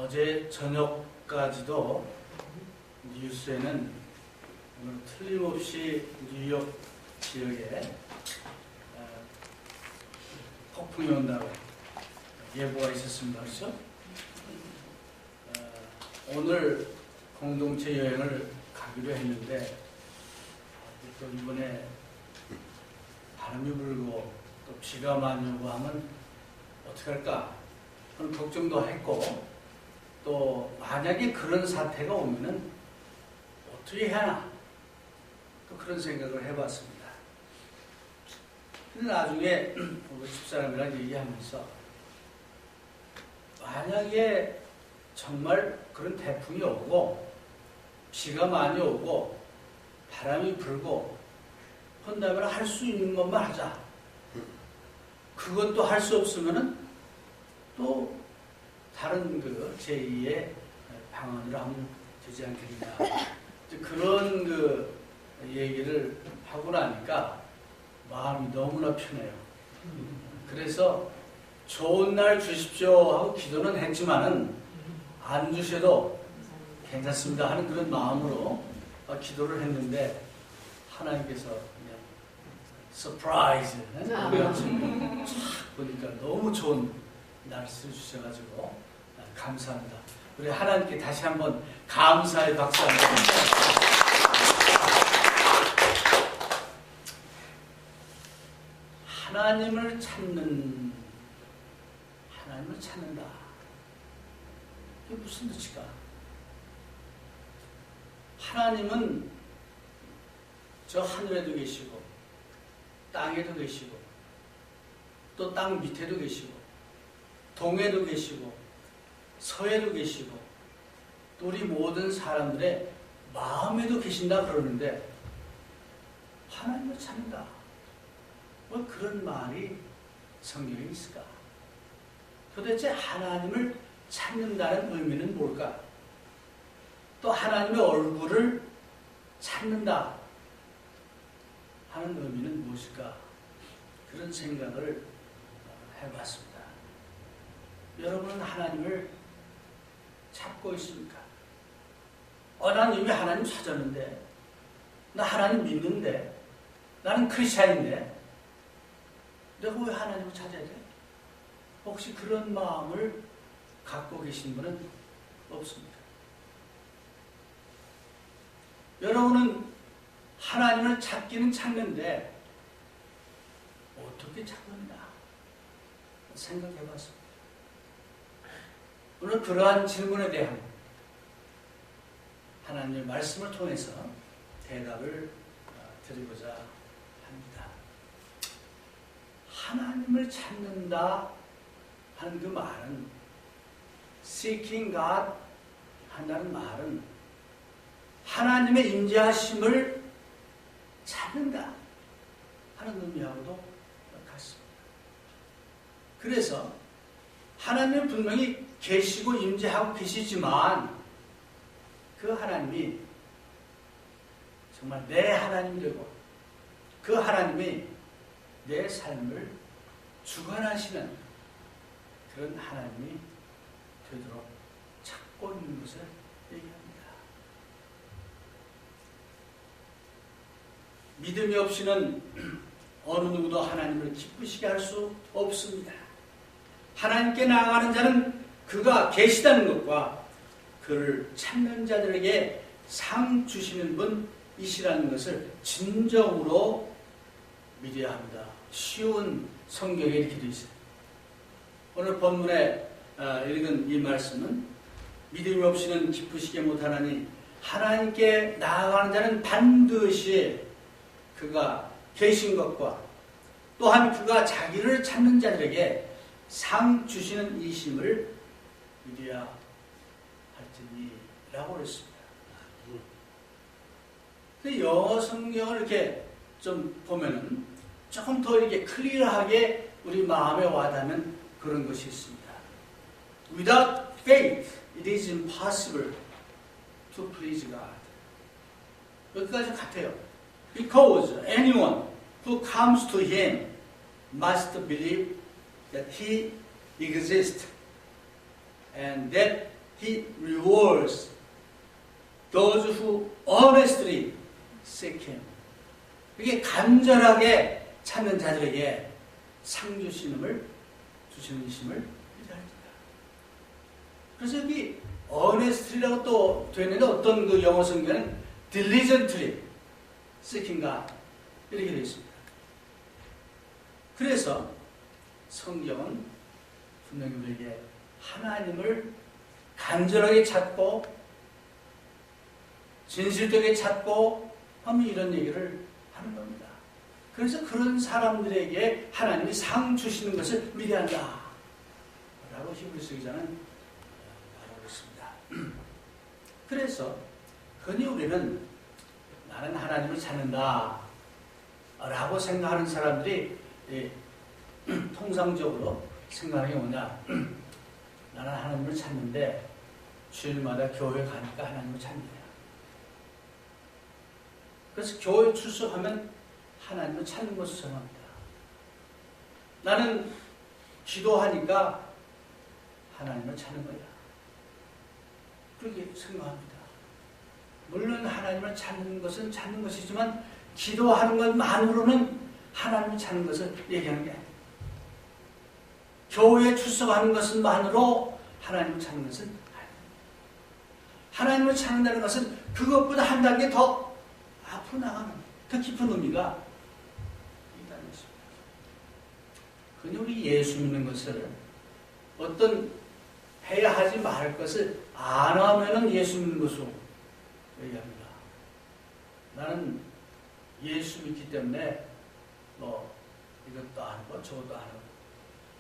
어제 저녁까지도 뉴스에는 오늘 틀림없이 뉴욕 지역에 폭풍이 온다고 예보가 있었습니다. 그렇죠? 오늘 공동체 여행을 가기로 했는데 또 이번에 바람이 불고 또 비가 많이 오고 하면 어떻게 할까 그런 걱정도 했고, 또 만약에 그런 사태가 오면은 어떻게 해야 하나 또 그런 생각을 해봤습니다. 근데 나중에 우리 집사람이랑 얘기하면서 만약에 정말 그런 태풍이 오고 비가 많이 오고 바람이 불고 한다면 할 수 있는 것만 하자. 그것도 할 수 없으면은 또 다른 그 제2의 방안으로 하면 되지 않겠냐. 그런 그 얘기를 하고 나니까 마음이 너무나 편해요. 그래서 좋은 날 주십시오 하고 기도는 했지만은 안 주셔도 괜찮습니다 하는 그런 마음으로 기도를 했는데 하나님께서 그냥 서프라이즈 보니까 너무 좋은 날씨를 주셔가지고 감사합니다. 우리 하나님께 다시 한번 감사의 박수 한번 드립니다. 하나님을 찾는다. 이게 무슨 뜻일까? 하나님은 저 하늘에도 계시고 땅에도 계시고 또 땅 밑에도 계시고 동에도 계시고 서에도 계시고 또 우리 모든 사람들의 마음에도 계신다 그러는데 하나님을 찾는다. 뭐 그런 말이 성경에 있을까? 도대체 하나님을 찾는다는 의미는 뭘까? 또 하나님의 얼굴을 찾는다 하는 의미는 무엇일까? 그런 생각을 해봤습니다. 여러분은 하나님을 찾고 있습니까? 난 이미 하나님 찾았는데, 나 하나님 믿는데, 나는 크리스찬인데 내가 왜 하나님을 찾아야 돼? 혹시 그런 마음을 갖고 계신 분은 없습니다. 여러분은 하나님을 찾기는 찾는데 어떻게 찾느냐 생각해봤습니다. 오늘 그러한 질문에 대한 하나님의 말씀을 통해서 대답을 드리고자 합니다. 하나님을 찾는다 하는 그 말은, seeking God 한다는 말은 하나님의 임재하심을 찾는다 하는 의미하고도 같습니다. 그래서 하나님은 분명히 계시고 임재하고 계시지만 그 하나님이 정말 내 하나님이 되고 그 하나님이 내 삶을 주관하시는 그런 하나님이 되도록 찾고 있는 것을 얘기합니다. 믿음이 없이는 어느 누구도 하나님을 기쁘시게 할 수 없습니다. 하나님께 나아가는 자는 그가 계시다는 것과 그를 찾는 자들에게 상 주시는 분이시라는 것을 진정으로 믿어야 합니다. 쉬운 성경에 이렇게 되어 있어요. 오늘 본문에 읽은 이 말씀은 믿음이 없이는 기쁘시게 못하나니 하나님께 나아가는 자는 반드시 그가 계신 것과 또한 그가 자기를 찾는 자들에게 상 주시는 이심을 믿어야 할지니라고 그랬습니다. 근데 영어 성경을 이렇게 좀 보면은 조금 더 이렇게 클리어하게 우리 마음에 와닿는 그런 것이 있습니다. Without faith, it is impossible to please God. 여기까지 같아요. Because anyone who comes to Him must believe that He exists and that He rewards those who honestly seek Him. 이게 간절하게 찾는 자들에게 상 주시는 이심을 기대합니다. 그래서 여기 honestly라고 또 되어 있는데 어떤 그 영어 성경에는 diligently seeking God 이렇게 되어 있습니다. 그래서 성경은 분명히 우리에게 하나님을 간절하게 찾고 진실되게 찾고 하면 이런 얘기를 하는 겁니다. 그래서 그런 사람들에게 하나님이 상 주시는 것을 미래한다 라고 히브리서 기자는 말하고 있습니다. 그래서 흔히 우리는 나는 하나님을 찾는다 라고 생각하는 사람들이 통상적으로 생각하는 게 뭐냐, 나는 하나님을 찾는데 주일마다 교회 가니까 하나님을 찾는다. 그래서 교회 출석하면 하나님을 찾는 것을 정합니다. 나는 기도하니까 하나님을 찾는 거야. 그렇게 생각합니다. 물론 하나님을 찾는 것은 찾는 것이지만 기도하는 것만으로는 하나님을 찾는 것을 얘기하는 게 아니에요. 교회에 출석하는 것만으로 하나님을 찾는 것은 아니에요. 하나님을 찾는다는 것은 그것보다 한 단계 더 앞으로 나가는 더 깊은 의미가 있다는 것입니다. 그냥 우리 예수 믿는 것을 어떤 해야 하지 말 것을 안 하면은 예수 믿는 것으로 얘기합니다. 나는 예수 믿기 때문에 이것도 안 하고 저것도 안 하고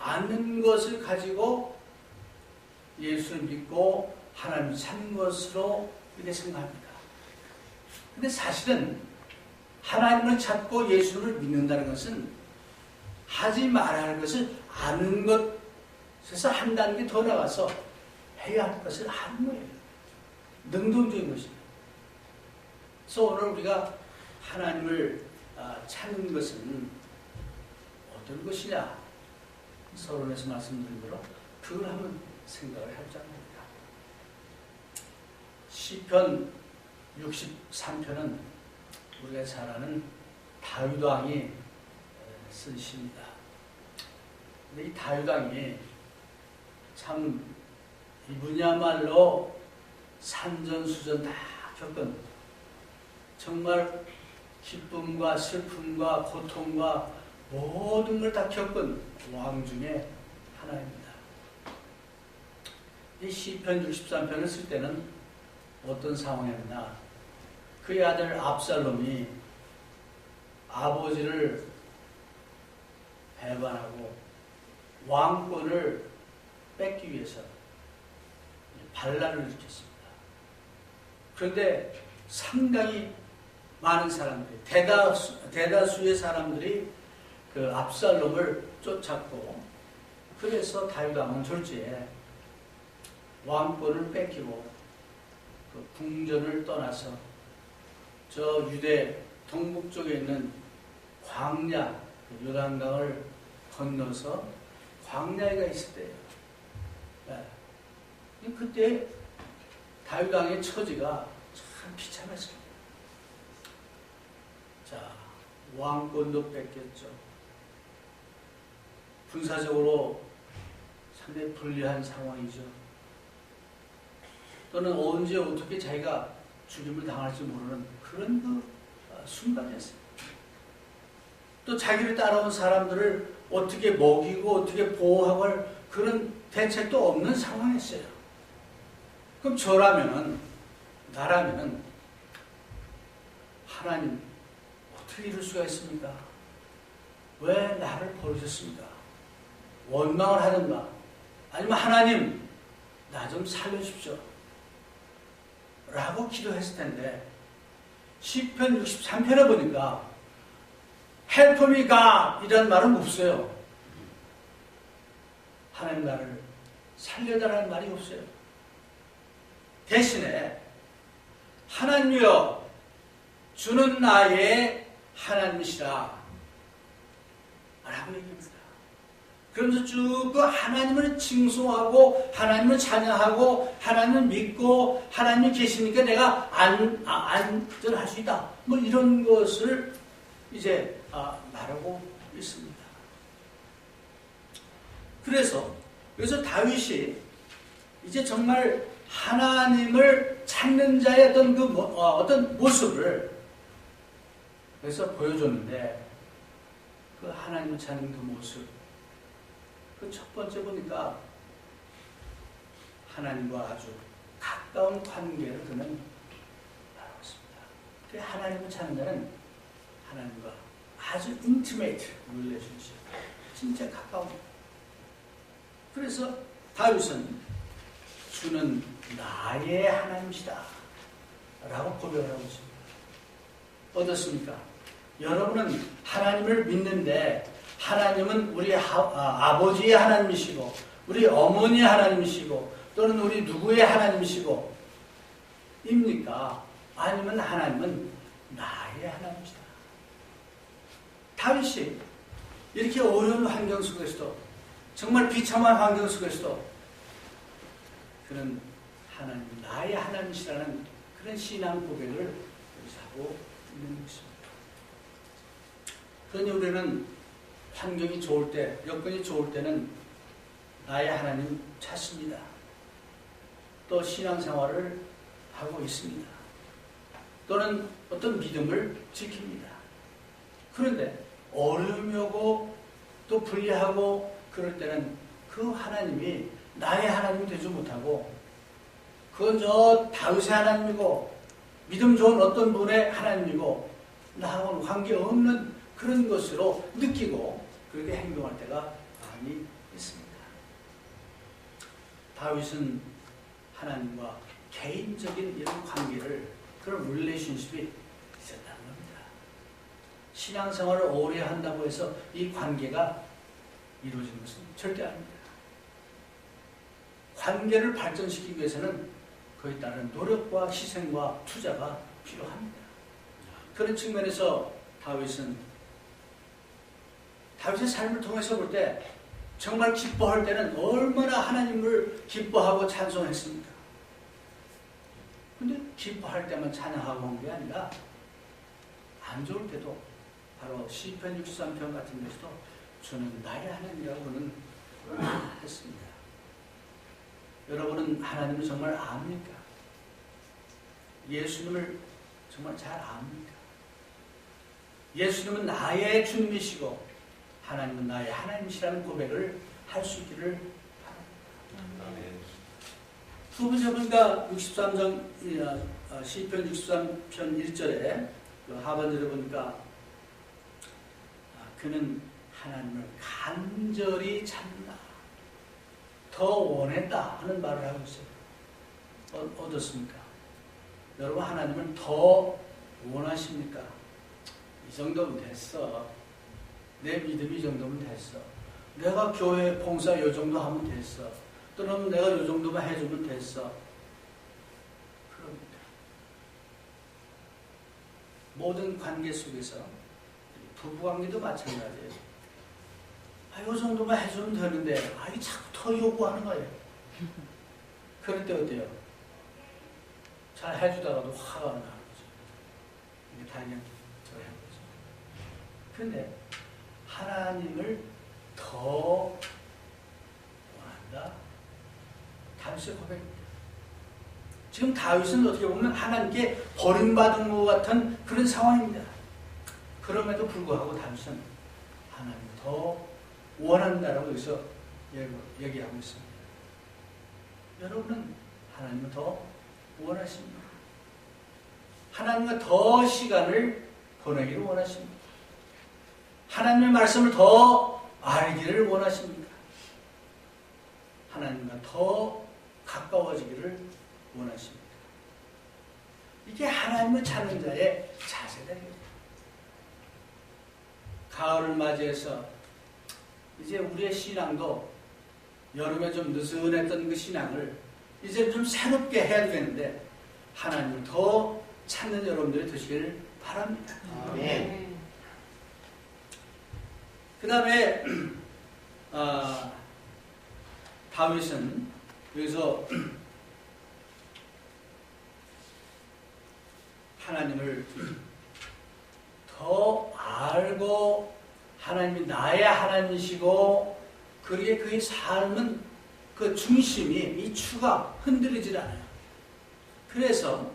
아는 것을 가지고 예수를 믿고 하나님을 찾는 것으로 이렇게 생각합니다. 근데 사실은 하나님을 찾고 예수를 믿는다는 것은 하지 말아야 할 것을 아는 것에서 한 단계 더 나가서 해야 할 것을 하는 거예요. 능동적인 것입니다. 그래서 오늘 우리가 하나님을 찾는 것은 어떤 것이냐, 서론에서 말씀드린 대로 그걸 한번 생각을 해보자는 겁니다. 시편 63편은 우리가 잘 아는 다윗 왕이 쓴 시입니다. 근데 이 다윗 왕이 참 이분야말로 산전수전 다 겪은, 정말 기쁨과 슬픔과 고통과 모든 걸 다 겪은 왕 중에 하나입니다. 이 시편 63편을 쓸 때는 어떤 상황이었나, 그의 아들 압살롬이 아버지를 배반하고 왕권을 뺏기 위해서 반란을 일으켰습니다. 그런데 상당히 많은 사람들이, 대다수의 사람들이 그 압살롬을 쫓았고, 그래서 다윗 왕은 졸지에 왕권을 뺏기고 그 궁전을 떠나서 저 유대 동북 쪽에 있는 광야, 요단강을 건너서 광야에 있을 때예요. 네. 그때 다윗 왕의 처지가 참 비참했습니다. 자, 왕권도 뺏겼죠. 군사적으로 상당히 불리한 상황이죠. 또는 언제 어떻게 자기가 죽임을 당할지 모르는 그런 그 순간이었어요. 또 자기를 따라온 사람들을 어떻게 먹이고 어떻게 보호하고 할 그런 대책도 없는 상황이었어요. 그럼 나라면은 하나님 어떻게 이럴 수가 있습니까? 왜 나를 버리셨습니까? 원망을 하든가 아니면 하나님 나 좀 살려주십시오 라고 기도했을 텐데, 시편 63편에 보니까 Help me God 이란 말은 없어요. 하나님 나를 살려달라는 말이 없어요. 대신에 하나님이여 주는 나의 하나님이시라 라고 얘기합니다. 그러면서 쭉 그 하나님을 칭송하고 하나님을 찬양하고 하나님을 믿고 하나님이 계시니까 내가 안전할 수 있다. 뭐 이런 것을 이제 말하고 있습니다. 그래서 여기서 다윗이 이제 정말 하나님을 찾는 자의 어떤 모습을 그래서 보여줬는데 그 하나님을 찾는 그 모습 그 첫 번째 보니까 하나님과 아주 가까운 관계를 그는 말하고 있습니다. 그 하나님을 찾는 자는 하나님과 아주 intimate relationship, 진짜 가까운. 그래서 다윗은 주는 나의 하나님이시다 라고 고백을 하고 있습니다. 어떻습니까? 여러분은 하나님을 믿는데 하나님은 우리 아버지의 하나님이시고 우리 어머니의 하나님이시고 또는 우리 누구의 하나님이시고 입니까? 아니면 하나님은 나의 하나님이시다. 다윗이 이렇게 어려운 환경 속에서도 정말 비참한 환경 속에서도 그는 하나님 나의 하나님이시라는 그런 신앙 고백을 하고 있는 것입니다. 그러니 우리는 환경이 좋을 때, 여건이 좋을 때는 나의 하나님 찾습니다. 또 신앙생활을 하고 있습니다. 또는 어떤 믿음을 지킵니다. 그런데 어려움이 오고 또 불리하고 그럴 때는 그 하나님이 나의 하나님이 되지 못하고 그건 저 다윗의 하나님이고 믿음 좋은 어떤 분의 하나님이고 나하고는 관계없는 그런 것으로 느끼고 그렇게 행동할 때가 많이 있습니다. 다윗은 하나님과 개인적인 이런 관계를 그런 릴레이션십이 있었다는 겁니다. 신앙생활을 오래 한다고 해서 이 관계가 이루어지는 것은 절대 아닙니다. 관계를 발전시키기 위해서는 그에 따른 노력과 희생과 투자가 필요합니다. 그런 측면에서 다윗의 삶을 통해서 볼 때 정말 기뻐할 때는 얼마나 하나님을 기뻐하고 찬송했습니까? 근데 기뻐할 때만 찬양하고 온 게 아니라 안 좋을 때도 바로 시편 63편 같은 데서도 주는 나의 하나님이라고 그는 했습니다. 여러분은 하나님을 정말 압니까? 예수님을 정말 잘 압니까? 예수님은 나의 주님이시고 하나님은 나의 하나님이시라는 고백을 할 수 있기를 바랍니다. 두 번째 보니까 63장 시편 63편 1절에 하반절에 보니까 그는 하나님을 간절히 찾는다. 더 원했다 하는 말을 하고 있어요. 어떻습니까? 여러분 하나님을 더 원하십니까? 이 정도면 됐어. 내 믿음이 이 정도면 됐어. 내가 교회 봉사 이 정도 하면 됐어. 또는 내가 이 정도만 해주면 됐어. 그럽니다. 모든 관계 속에서 부부관계도 마찬가지예요. 이 정도만 해주면 되는데 이 자꾸 더 요구하는 거예요. 그럴 때 어때요? 잘 해주다가도 화가 나는 거죠. 이게 당연히 저야 거죠. 그런데 하나님을 더 원한다. 다윗의 고백입니다. 지금 다윗은 어떻게 보면 하나님께 버림받은 것 같은 그런 상황입니다. 그럼에도 불구하고 다윗은 하나님을 더 원한다라고 여기서 얘기하고 있습니다. 여러분은 하나님을 더 원하십니다. 하나님과 더 시간을 보내기를 원하십니다. 하나님의 말씀을 더 알기를 원하십니다. 하나님과 더 가까워지기를 원하십니다. 이게 하나님을 찾는 자의 자세다. 가을을 맞이해서 이제 우리의 신앙도 여름에 좀 느슨했던 그 신앙을 이제 좀 새롭게 해야 되는데 하나님을 더 찾는 여러분들이 되시기를 바랍니다. 아멘. 그 다음에 다윗은 여기서 하나님을 더 알고 하나님이 나의 하나님이시고 그게 그의 삶은 그 중심이 이 추가 흔들리질 않아요. 그래서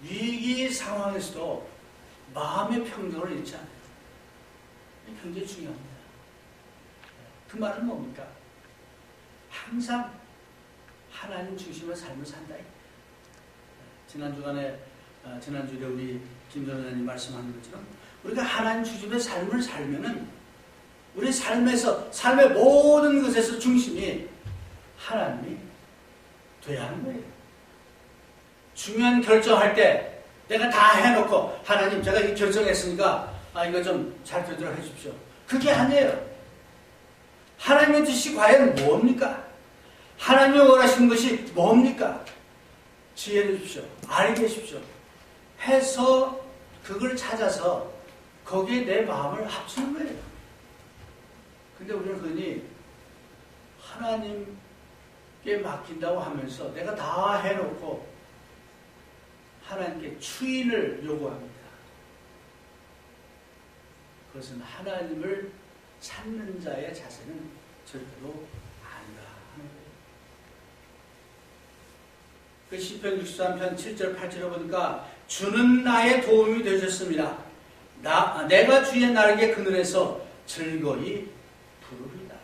위기 상황에서도 마음의 평정을 잃지 않아요. 이게 굉장히 중요합니다. 그 말은 뭡니까? 항상 하나님 중심의 삶을 산다. 지난주에 우리 김 전원장님 말씀하는 것처럼 우리가 하나님 중심의 삶을 살면은 우리 삶의 모든 것에서 중심이 하나님이 돼야 하는 거예요. 중요한 결정할 때 내가 다 해놓고 하나님 제가 이 결정했으니까 이거 좀 잘 되도록 해주십시오. 그게 아니에요. 하나님의 뜻이 과연 뭡니까? 하나님이 원하시는 것이 뭡니까? 지혜를 주십시오. 알게 해주십시오. 해서 그걸 찾아서 거기에 내 마음을 합치는 거예요. 근데 우리는 흔히 하나님께 맡긴다고 하면서 내가 다 해놓고 하나님께 추인을 요구합니다. 그것은 하나님을 찾는 자의 자세는 절대로 아니다 하는 거예요. 그 시편 63편 7절 8절에 보니까 주는 나의 도움이 되셨습니다. 내가 주의 날개 그늘에서 즐거이 부르리다.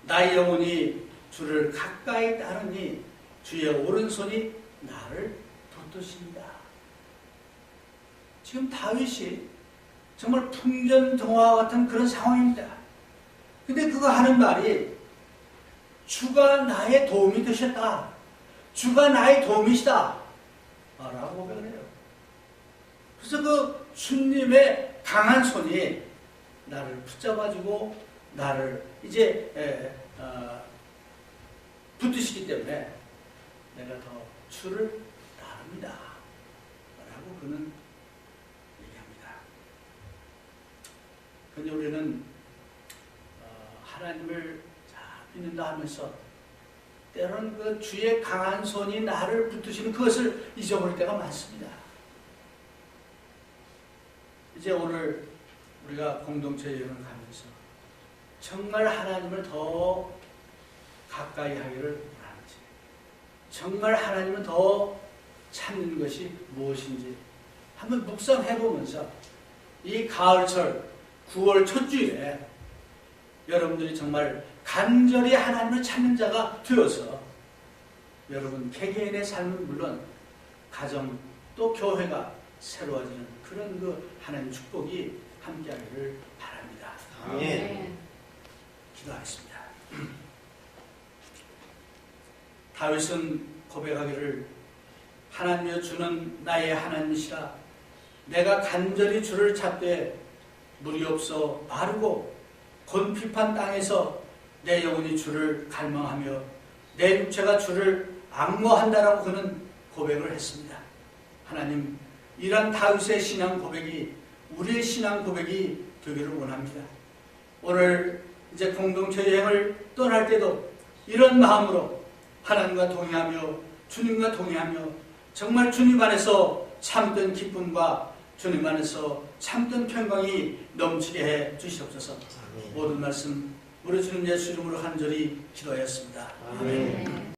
나의 영혼이 주를 가까이 따르니 주의 오른손이 나를 붙드십니다. 지금 다윗이 정말 풍전등화 같은 그런 상황입니다. 근데 그거 하는 말이 주가 나의 도움이 되셨다. 주가 나의 도움이시다. 라고 고백을 해요. 그래서 그 주님의 강한 손이 나를 붙잡아주고 나를 이제 붙드시기 때문에 내가 더 주를 따릅니다. 라고 그는 얘기합니다. 그런데 우리는 하나님을 잘 믿는다 하면서 때로는 그 주의 강한 손이 나를 붙드시는 그것을 잊어버릴 때가 많습니다. 이제 오늘 우리가 공동체 여행을 가면서 정말 하나님을 더 가까이 하기를 원하는지, 정말 하나님을 더 찾는 것이 무엇인지 한번 묵상해보면서 이 가을철 9월 첫 주일에 여러분들이 정말 간절히 하나님을 찾는 자가 되어서 여러분 개개인의 삶은 물론 가정 또 교회가 새로워지는 그런 그 하나님 축복이 함께하기를 바랍니다. 아멘. 기도하겠습니다. 다윗은 고백하기를 하나님이여 주는 나의 하나님이시라. 내가 간절히 주를 찾되 물이 없어 마르고 곤핍한 땅에서 내 영혼이 주를 갈망하며 내 육체가 주를 앙모한다라고 그는 고백을 했습니다. 하나님, 이러한 다윗의 신앙 고백이 우리의 신앙 고백이 되기를 원합니다. 오늘 이제 공동체 여행을 떠날 때도 이런 마음으로 하나님과 동행하며 주님과 동행하며 정말 주님 안에서 참던 기쁨과 주님 안에서 참던 평강이 넘치게 해 주시옵소서. 모든 말씀 우리 주님 예수 이름으로 간절히 기도하였습니다. 아멘.